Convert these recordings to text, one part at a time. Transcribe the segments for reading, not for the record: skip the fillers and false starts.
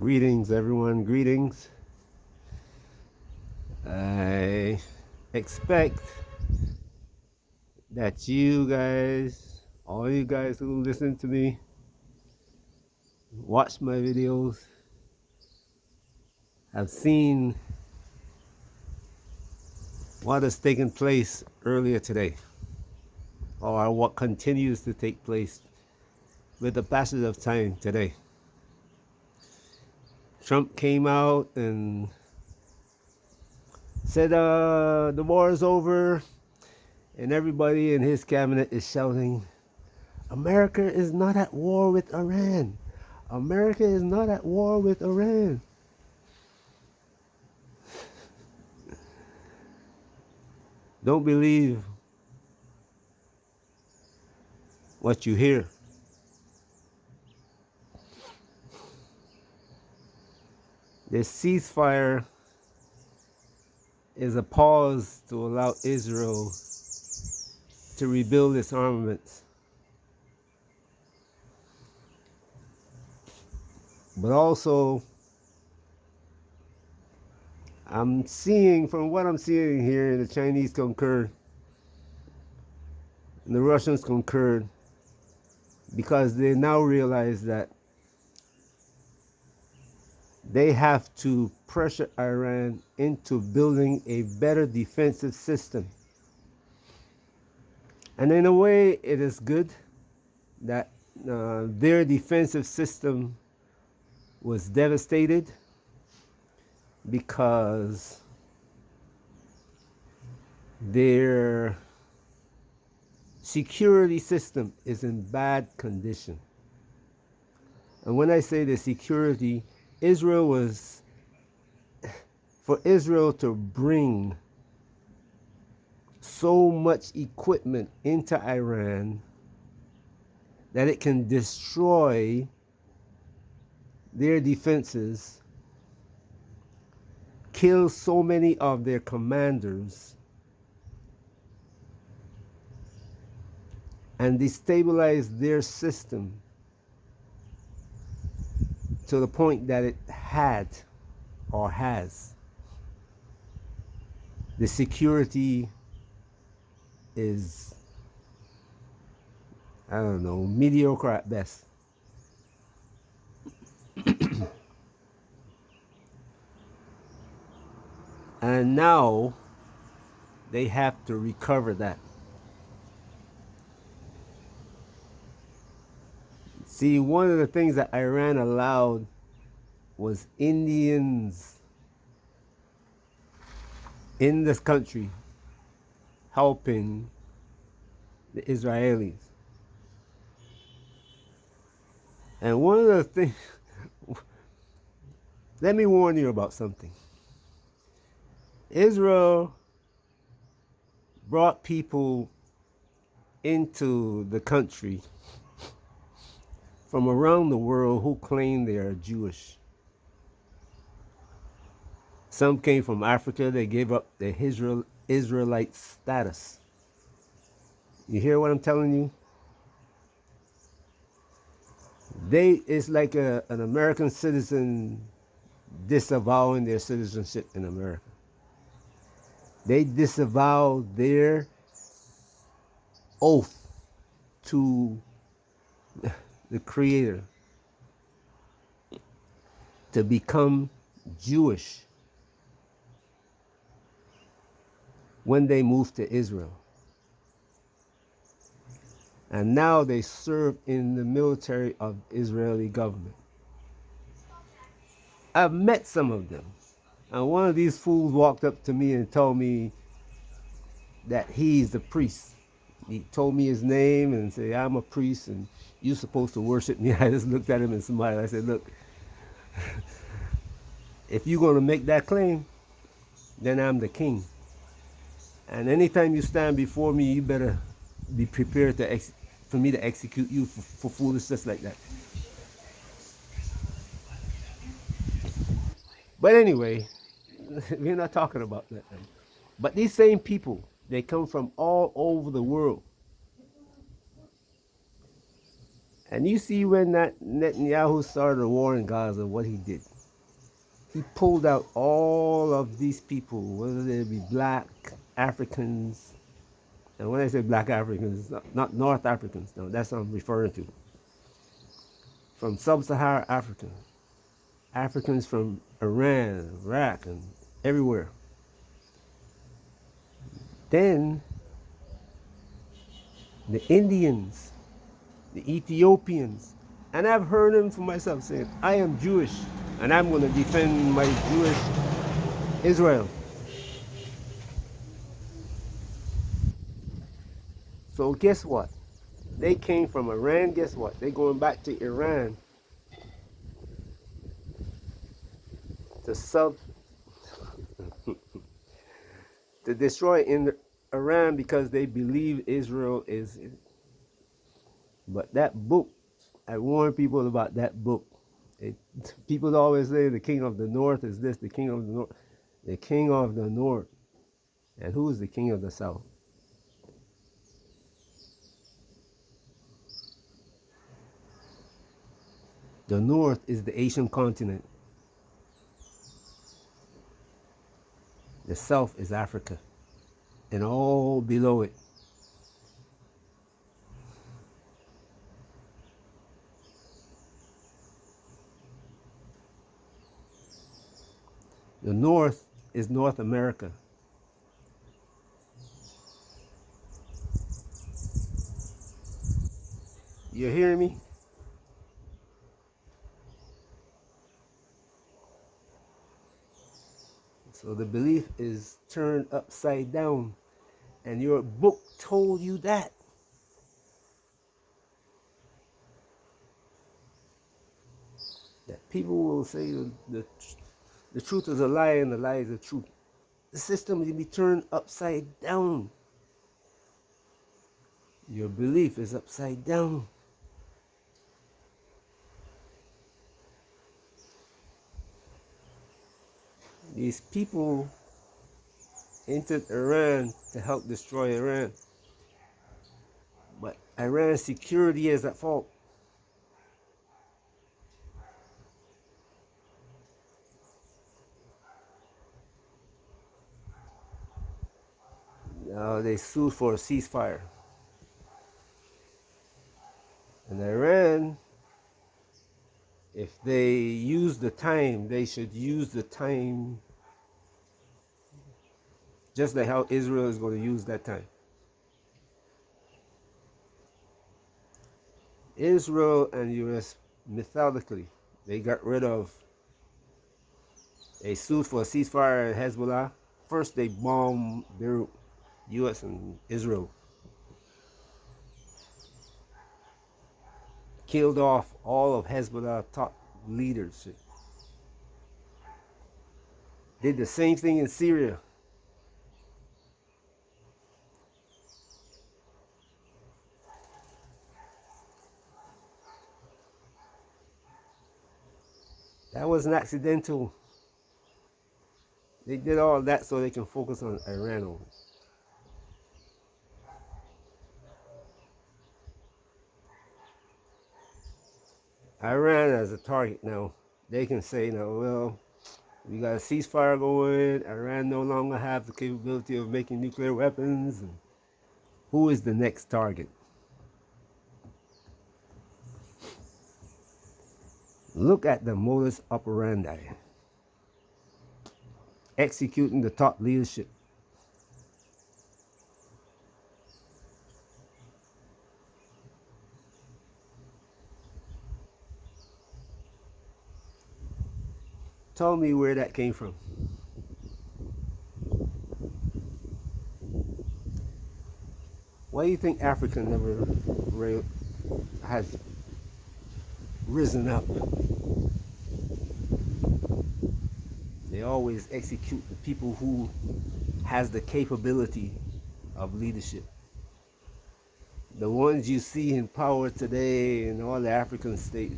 Greetings, everyone. Greetings. I expect that you guys, all you guys who listen to me, watch my videos, have seen what has taken place earlier today, or what continues to take place with the passage of time today. Trump came out and said the war is over, and everybody in his cabinet is shouting, America is not at war with Iran. America is not at war with Iran. Don't believe what you hear. This ceasefire is a pause to allow Israel to rebuild its armaments. But also, from what I'm seeing here, the Chinese concurred and the Russians concurred because they now realize that they have to pressure Iran into building a better defensive system. And in a way, it is good that their defensive system was devastated because their security system is in bad condition. And when I say the security, for Israel to bring so much equipment into Iran that it can destroy their defenses, kill so many of their commanders, and destabilize their system to the point that it had or has. The security is, I don't know, mediocre at best. And now they have to recover that. See, one of the things that Iran allowed was Indians in this country helping the Israelis. And one of the things, let me warn you about something. Israel brought people into the country from around the world who claim they are Jewish. Some came from Africa, they gave up their Israelite status. You hear what I'm telling you? It's like an American citizen disavowing their citizenship in America. They disavow their oath to the Creator to become Jewish when they moved to Israel. And now they serve in the military of the Israeli government. I've met some of them. And one of these fools walked up to me and told me that he's the priest. He told me his name and said, I'm a priest and you're supposed to worship me. I just looked at him and smiled. I said, look, if you're going to make that claim, then I'm the king. And anytime you stand before me, you better be prepared for me to execute you for foolishness like that. But anyway, we're not talking about that. But these same people, they come from all over the world. And you see when that Netanyahu started the war in Gaza, what he did. He pulled out all of these people, whether they be black, Africans, and when I say black Africans, not North Africans, no, that's what I'm referring to. From sub-Saharan Africa, Africans from Iran, Iraq, and everywhere. Then the Indians, the Ethiopians, and I've heard them for myself saying, I am Jewish, and I'm going to defend my Jewish Israel. So guess what? They came from Iran, guess what? They're going back to Iran to to destroy in Iran because they believe Israel is. But that book, I warn people about that book. People always say the king of the north is this, the king of the north. The king of the north. And who is the king of the south? The north is the Asian continent. The south is Africa. And all below it. The north is North America. You hearing me? So the belief is turned upside down. And your book told you that. That people will say the truth is a lie and the lie is the truth. The system will be turned upside down. Your belief is upside down. These people entered Iran to help destroy Iran. But Iran's security is at fault. Now they sued for a ceasefire. And Iran, if they use the time, they should use the time just like how Israel is going to use that time. Israel and US, methodically, they got rid of, they sued for a ceasefire at Hezbollah. First they bombed Beirut, US and Israel. Killed off all of Hezbollah top leaders. Did the same thing in Syria. That wasn't accidental. They did all that so they can focus on Iran. Iran as a target now. They can say now, well, we got a ceasefire going. Iran no longer have the capability of making nuclear weapons. And who is the next target? Look at the modus operandi. Executing the top leadership. Tell me where that came from. Why do you think Africa never has risen up? They always execute the people who has the capability of leadership. The ones you see in power today in all the African states,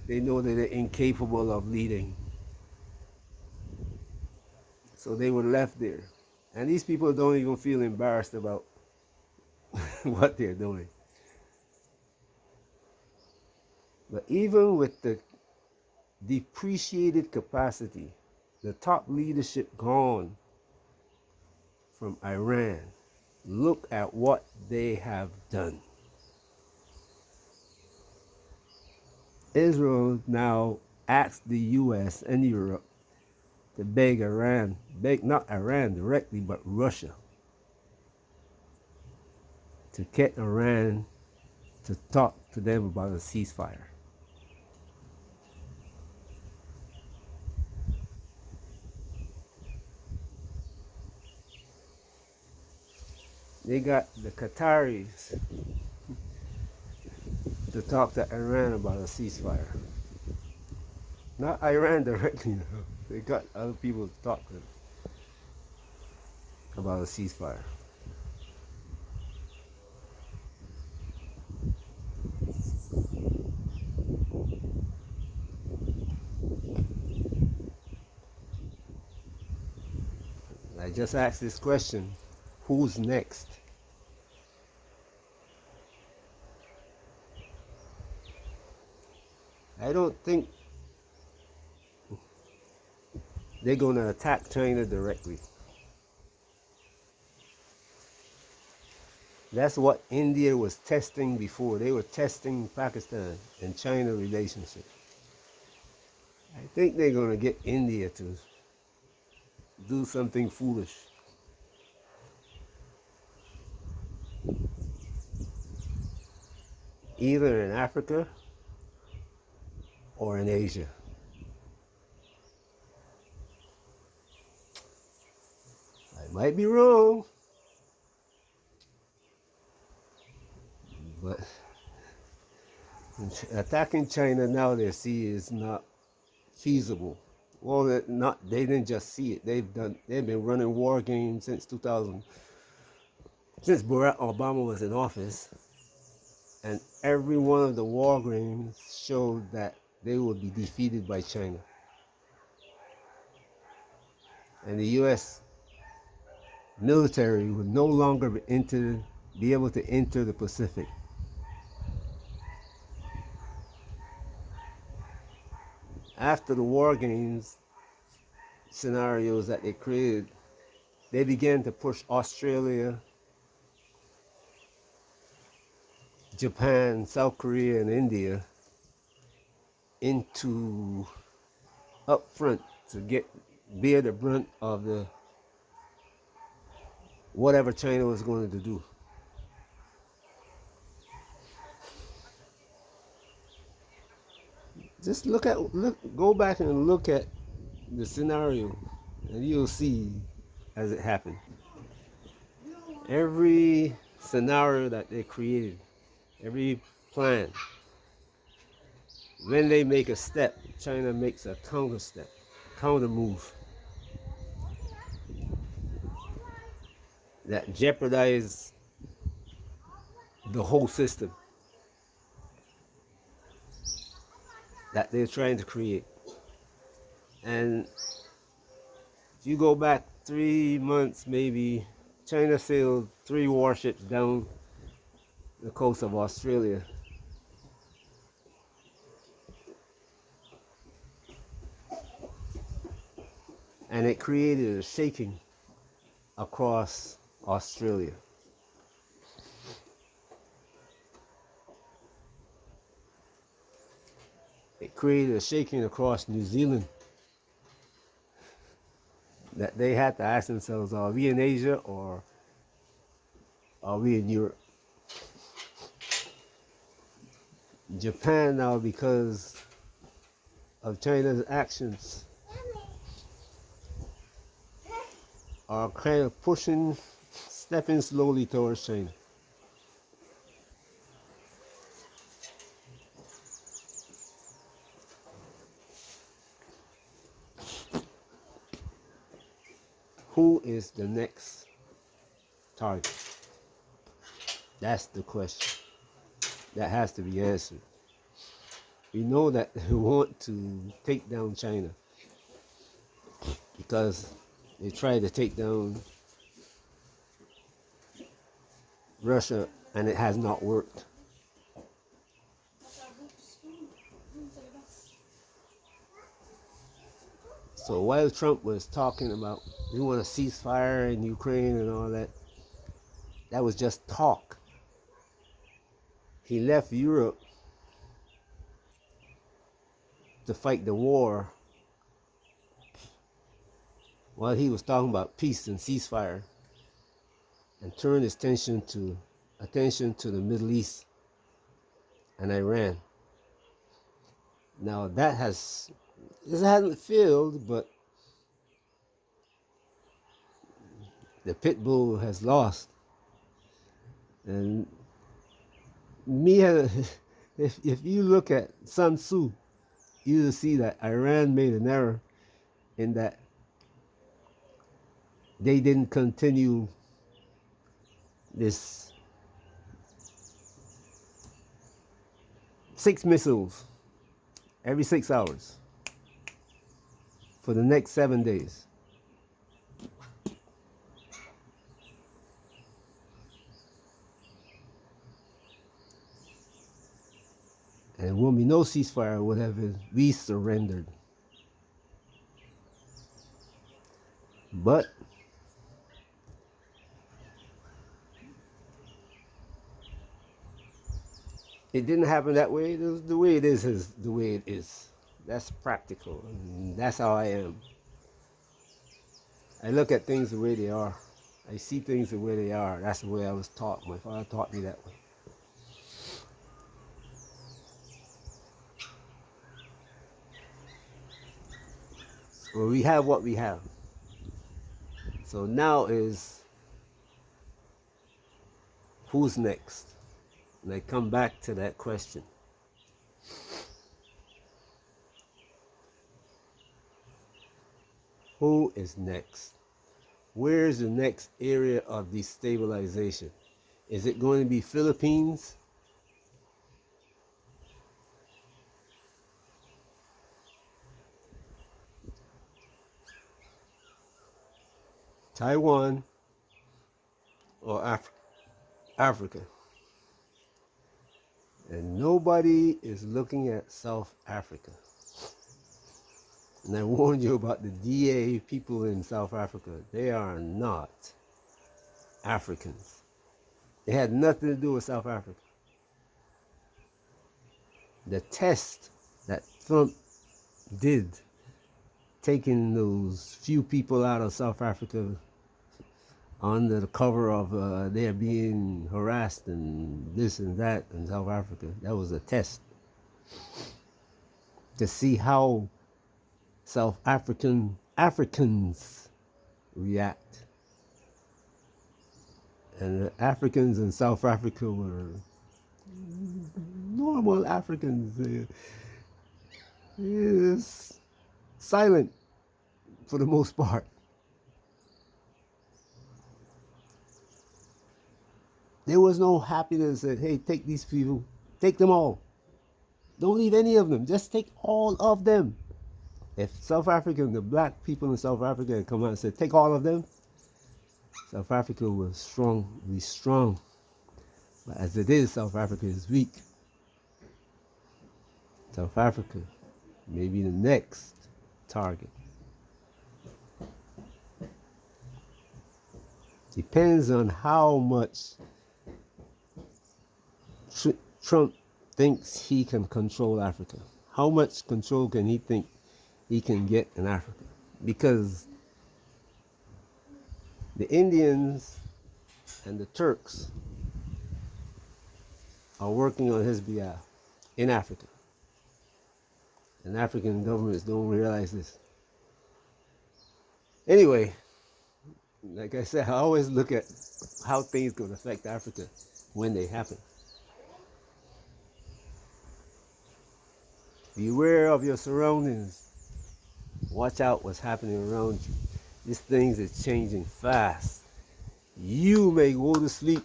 they know that they're incapable of leading. So they were left there. And these people don't even feel embarrassed about what they're doing. But even with the depreciated capacity, the top leadership gone from Iran, look at what they have done. Israel now asks the US and Europe to beg Iran, beg not Iran directly, but Russia, to get Iran to talk to them about a ceasefire. They got the Qataris to talk to Iran about a ceasefire. Not Iran directly, though. They got other people to talk to them about a ceasefire. I just asked this question, who's next? I don't think they're going to attack China directly. That's what India was testing before. They were testing Pakistan and China relationship. I think they're going to get India to do something foolish. Either in Africa or in Asia. I might be wrong, but attacking China now they see is not feasible. Well, they didn't just see it. They've been running war games since 2000, since Barack Obama was in office, and every one of the war games showed that they would be defeated by China. And the US military would no longer be able to enter the Pacific. After the war games scenarios that they created, they began to push Australia, Japan, South Korea, and India into up front to bear the brunt of the whatever China was going to do. Just go back and look at the scenario, and you'll see as it happened. Every scenario that they created, every plan, when they make a step, China makes a counter step, counter move that jeopardizes the whole system that they're trying to create. And if you go back 3 months, maybe, China sailed 3 warships down the coast of Australia. And it created a shaking across Australia. It created a shaking across New Zealand that they had to ask themselves, are we in Asia or are we in Europe? Japan now, because of China's actions, are kind of stepping slowly towards China. Who is the next target? That's the question that has to be answered. We know that they want to take down China because they tried to take down Russia and it has not worked. So while Trump was talking about we want a ceasefire in Ukraine and all that, that was just talk. He left Europe to fight the war while he was talking about peace and ceasefire, and turned his attention to the Middle East and Iran. Now this hasn't failed, but the pit bull has lost. And if you look at Sun Tzu, you will see that Iran made an error in that they didn't continue this 6 missiles every 6 hours for the next 7 days. And it won't be no ceasefire, whatever, we surrendered. But it didn't happen that way. The way it is the way it is. That's practical. And that's how I am. I look at things the way they are. I see things the way they are. That's the way I was taught. My father taught me that way. So we have what we have. So now is who's next? And I come back to that question. Who is next? Where's the next area of destabilization? Is it going to be Philippines? Taiwan? Or Africa? And nobody is looking at South Africa. And I warned you about the DA people in South Africa. They are not Africans. They had nothing to do with South Africa. The test that Trump did, taking those few people out of South Africa under the cover of they're being harassed and this and that in South Africa, that was a test to see how South Africans react. And the Africans in South Africa were normal Africans. It's silent for the most part. There was no happiness that, hey, take these people, take them all. Don't leave any of them, just take all of them. If South Africa, the black people in South Africa had come out and said, take all of them, South Africa was be strong. But as it is, South Africa is weak. South Africa may be the next target. Depends on how much Trump thinks he can control Africa. How much control can he think he can get in Africa? Because the Indians and the Turks are working on his behalf in Africa. And African governments don't realize this. Anyway, like I said, I always look at how things could affect Africa when they happen. Beware of your surroundings. Watch out what's happening around you. These things are changing fast. You may go to sleep.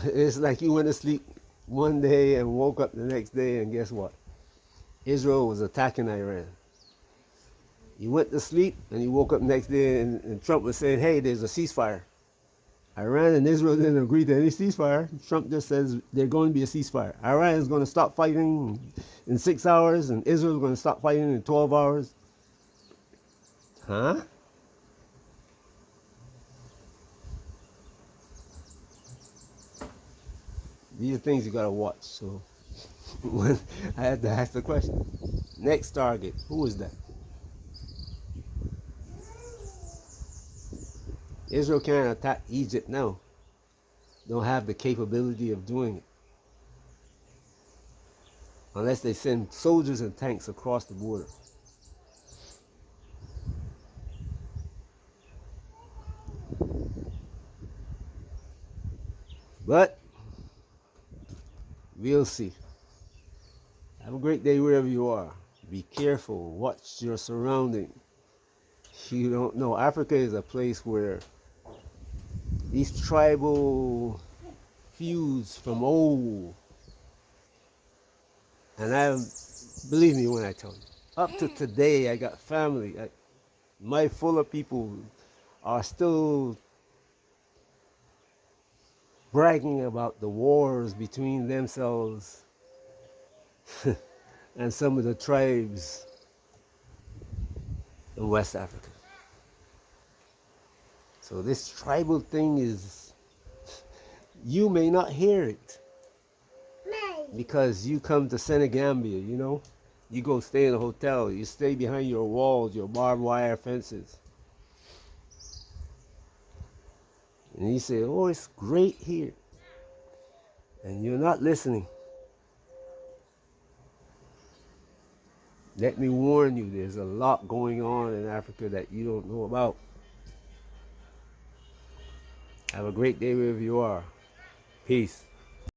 It's like you went to sleep one day and woke up the next day, and guess what? Israel was attacking Iran. You went to sleep and you woke up the next day and Trump was saying, hey, there's a ceasefire. Iran and Israel didn't agree to any ceasefire. Trump just says there's going to be a ceasefire. Iran is going to stop fighting in 6 hours and Israel is going to stop fighting in 12 hours. Huh? These are things you gotta watch. So when I had to ask the question. Next target, who is that? Israel can't attack Egypt now. Don't have the capability of doing it. Unless they send soldiers and tanks across the border. But we'll see. Have a great day wherever you are. Be careful. Watch your surroundings. You don't know. Africa is a place where these tribal feuds from old, and I believe me when I tell you, up to today, I got family. My full of people are still bragging about the wars between themselves and some of the tribes in West Africa. So this tribal thing is, you may not hear it because you come to Senegambia, you know? You go stay in a hotel, you stay behind your walls, your barbed wire fences. And you say, oh, it's great here. And you're not listening. Let me warn you, there's a lot going on in Africa that you don't know about. Have a great day wherever you are. Peace.